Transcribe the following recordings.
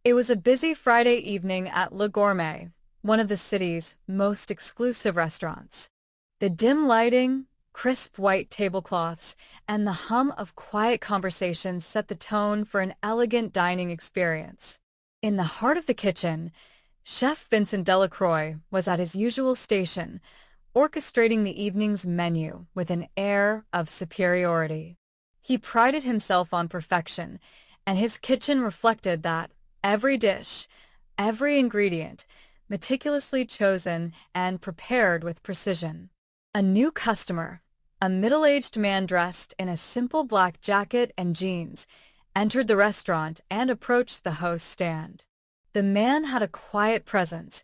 It was a busy Friday evening at Le Gourmet, one of the city's most exclusive restaurants. The dim lighting, crisp white tablecloths, and the hum of quiet conversations set the tone for an elegant dining experience. In the heart of the kitchen, Chef Vincent Delacroix was at his usual station, orchestrating the evening's menu with an air of superiority. He prided himself on perfection, and his kitchen reflected that. Every dish, every ingredient, meticulously chosen and prepared with precision. A new customer, a middle-aged man dressed in a simple black jacket and jeans, entered the restaurant and approached the host's stand. The man had a quiet presence,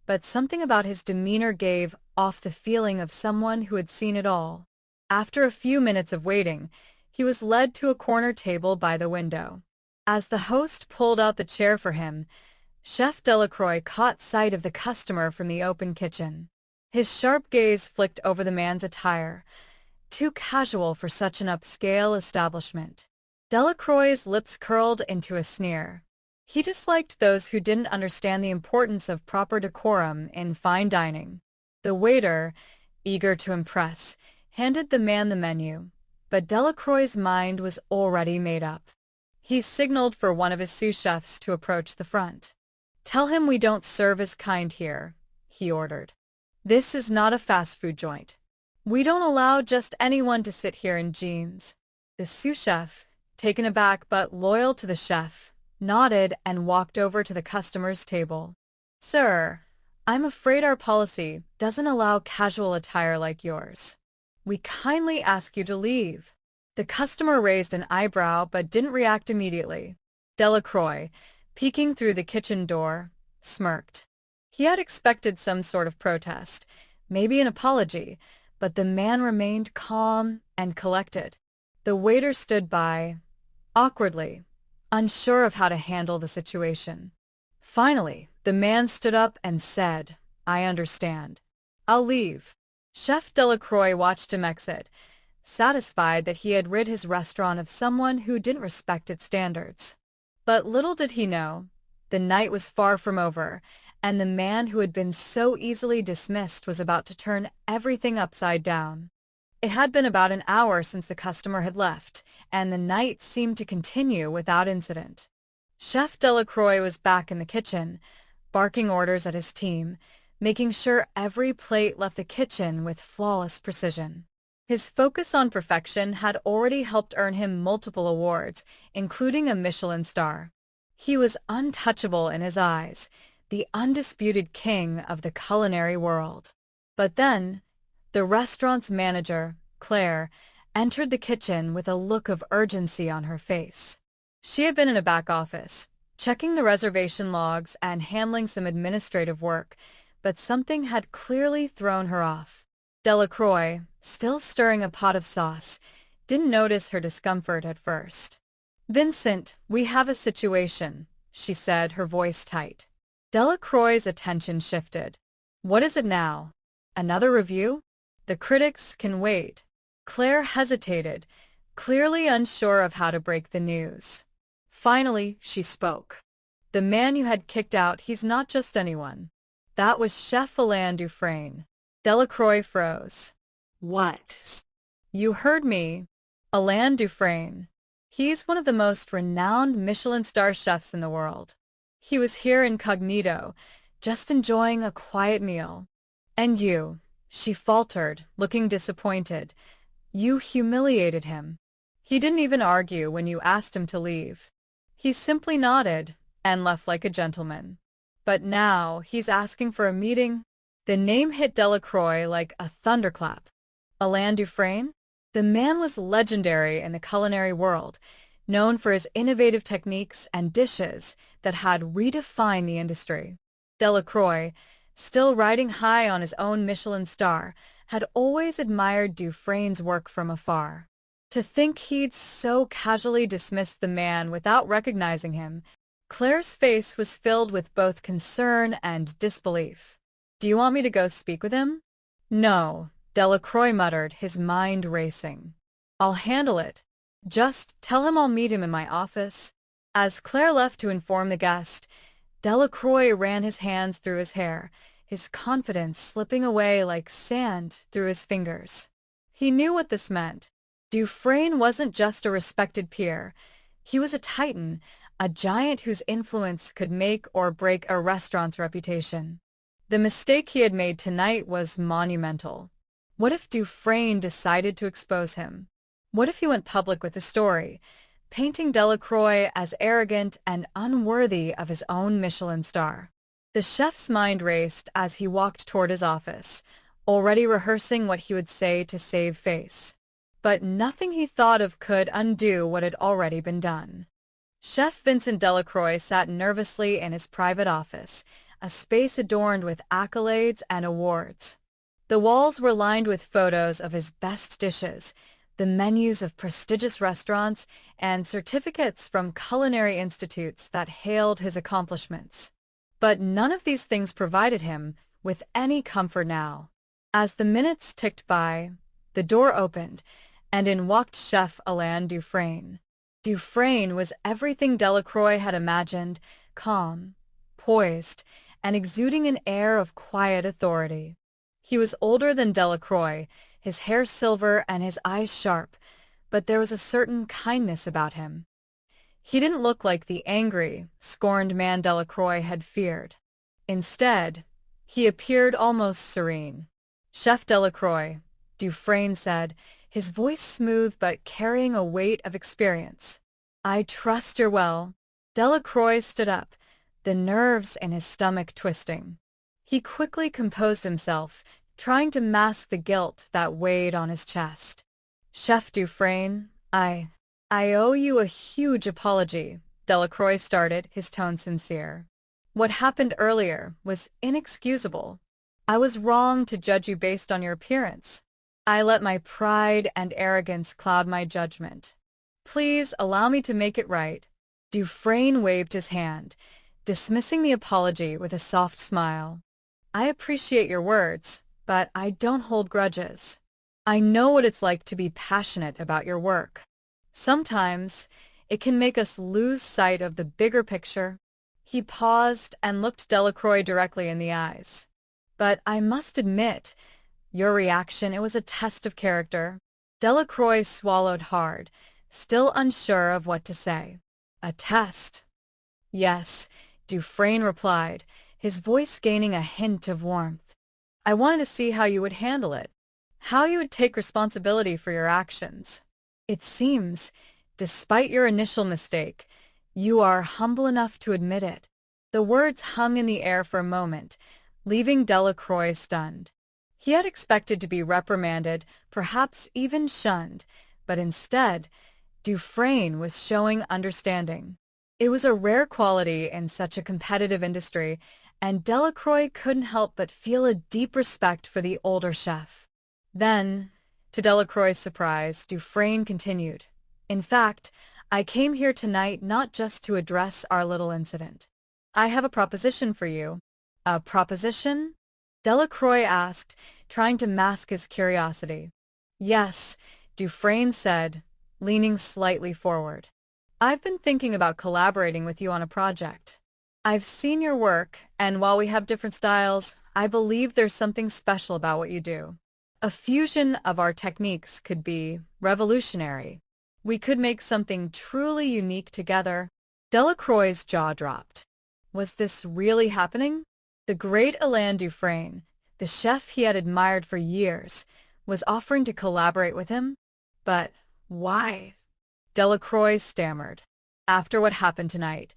but something about his demeanor gave off the feeling of someone who had seen it all. After a few minutes of waiting, he was led to a corner table by the window. As the host pulled out the chair for him, Chef Delacroix caught sight of the customer from the open kitchen. His sharp gaze flicked over the man's attire, too casual for such an upscale establishment. Delacroix's lips curled into a sneer. He disliked those who didn't understand the importance of proper decorum in fine dining. The waiter, eager to impress, handed the man the menu, but Delacroix's mind was already made up. He signaled for one of his sous chefs to approach the front. "Tell him we don't serve as kind here," he ordered. "This is not a fast food joint. We don't allow just anyone to sit here in jeans." The sous chef, taken aback but loyal to the chef, nodded and walked over to the customer's table. "Sir, I'm afraid our policy doesn't allow casual attire like yours. We kindly ask you to leave." The customer raised an eyebrow but didn't react immediately. Delacroix, peeking through the kitchen door, smirked. He had expected some sort of protest, maybe an apology, but the man remained calm and collected. The waiter stood by, awkwardly, unsure of how to handle the situation. Finally, the man stood up and said, "I understand. I'll leave." Chef Delacroix watched him exit, satisfied that he had rid his restaurant of someone who didn't respect its standards. But little did he know, the night was far from over, and the man who had been so easily dismissed was about to turn everything upside down. It had been about an hour since the customer had left, and the night seemed to continue without incident. Chef Delacroix was back in the kitchen, barking orders at his team, making sure every plate left the kitchen with flawless precision. His focus on perfection had already helped earn him multiple awards, including a Michelin-star. He was untouchable in his eyes, the undisputed king of the culinary world. But then, the restaurant's manager, Claire, entered the kitchen with a look of urgency on her face. She had been in a back office, checking the reservation logs and handling some administrative work, but something had clearly thrown her off. Delacroix, still stirring a pot of sauce, didn't notice her discomfort at first. "Vincent, we have a situation," she said, her voice tight. Delacroix's attention shifted. "What is it now? Another review? The critics can wait." Claire hesitated, clearly unsure of how to break the news. Finally, she spoke. "The man you had kicked out, he's not just anyone. That was Chef Alain Dufresne." Delacroix froze. "What?" "You heard me. Alain Dufresne. He's one of the most renowned Michelin-star chefs in the world. He was here incognito, just enjoying a quiet meal. And you," she faltered, looking disappointed, "you humiliated him. He didn't even argue when you asked him to leave. He simply nodded and left like a gentleman. But now he's asking for a meeting." The name hit Delacroix like a thunderclap. Alain Dufresne? The man was legendary in the culinary world, known for his innovative techniques and dishes that had redefined the industry. Delacroix, still riding high on his own Michelin star, had always admired Dufresne's work from afar. To think he'd so casually dismissed the man without recognizing him, Claire's face was filled with both concern and disbelief. "Do you want me to go speak with him?" "No," Delacroix muttered, his mind racing. "I'll handle it. Just tell him I'll meet him in my office." As Claire left to inform the guest, Delacroix ran his hands through his hair, his confidence slipping away like sand through his fingers. He knew what this meant. Dufresne wasn't just a respected peer. He was a titan, a giant whose influence could make or break a restaurant's reputation. The mistake he had made tonight was monumental. What if Dufresne decided to expose him? What if he went public with the story, painting Delacroix as arrogant and unworthy of his own Michelin star? The chef's mind raced as he walked toward his office, already rehearsing what he would say to save face. But nothing he thought of could undo what had already been done. Chef Vincent Delacroix sat nervously in his private office, a space adorned with accolades and awards. The walls were lined with photos of his best dishes, the menus of prestigious restaurants, and certificates from culinary institutes that hailed his accomplishments. But none of these things provided him with any comfort now. As the minutes ticked by, the door opened, and in walked Chef Alain Dufresne. Dufresne was everything Delacroix had imagined, calm, poised, and exuding an air of quiet authority. He was older than Delacroix, his hair silver and his eyes sharp, but there was a certain kindness about him. He didn't look like the angry, scorned man Delacroix had feared. Instead, he appeared almost serene. "Chef Delacroix," Dufresne said, his voice smooth but carrying a weight of experience. "I trust you're well." Delacroix stood up, the nerves in his stomach twisting. He quickly composed himself, trying to mask the guilt that weighed on his chest. "Chef Dufresne, I owe you a huge apology," Delacroix started, his tone sincere. "What happened earlier was inexcusable. I was wrong to judge you based on your appearance. I let my pride and arrogance cloud my judgment. Please allow me to make it right." Dufresne waved his hand, dismissing the apology with a soft smile. "I appreciate your words, but I don't hold grudges. I know what it's like to be passionate about your work. Sometimes it can make us lose sight of the bigger picture." He paused and looked Delacroix directly in the eyes. "But I must admit, your reaction, it was a test of character." Delacroix swallowed hard, still unsure of what to say. "A test?" "Yes," Dufresne replied, his voice gaining a hint of warmth. "I wanted to see how you would handle it, how you would take responsibility for your actions. It seems, despite your initial mistake, you are humble enough to admit it." The words hung in the air for a moment, leaving Delacroix stunned. He had expected to be reprimanded, perhaps even shunned, but instead, Dufresne was showing understanding. It was a rare quality in such a competitive industry, and Delacroix couldn't help but feel a deep respect for the older chef. Then, to Delacroix's surprise, Dufresne continued, "In fact, I came here tonight not just to address our little incident. I have a proposition for you." "A proposition?" Delacroix asked, trying to mask his curiosity. "Yes," Dufresne said, leaning slightly forward. "I've been thinking about collaborating with you on a project. I've seen your work, and while we have different styles, I believe there's something special about what you do. A fusion of our techniques could be revolutionary. We could make something truly unique together." Delacroix's jaw dropped. Was this really happening? The great Alain Dufresne, the chef he had admired for years, was offering to collaborate with him? But why? Delacroix stammered. "After what happened tonight,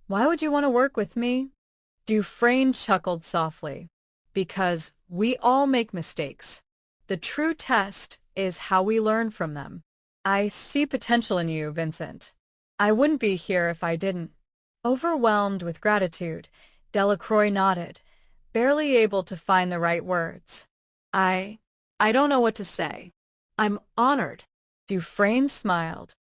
why would you want to work with me?" Dufresne chuckled softly. "Because we all make mistakes. The true test is how we learn from them. I see potential in you, Vincent. I wouldn't be here if I didn't." Overwhelmed with gratitude, Delacroix nodded, barely able to find the right words. I don't know what to say. I'm honored." Dufresne smiled.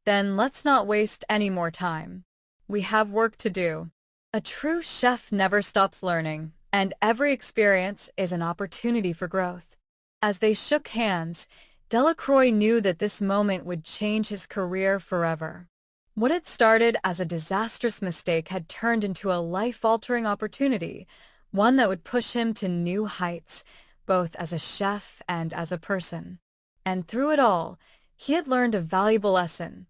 "Then let's not waste any more time. We have work to do." A true chef never stops learning, and every experience is an opportunity for growth. As they shook hands, Delacroix knew that this moment would change his career forever. What had started as a disastrous mistake had turned into a life-altering opportunity, one that would push him to new heights, both as a chef and as a person. And through it all, he had learned a valuable lesson.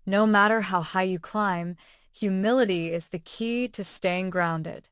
No matter how high you climb, humility is the key to staying grounded.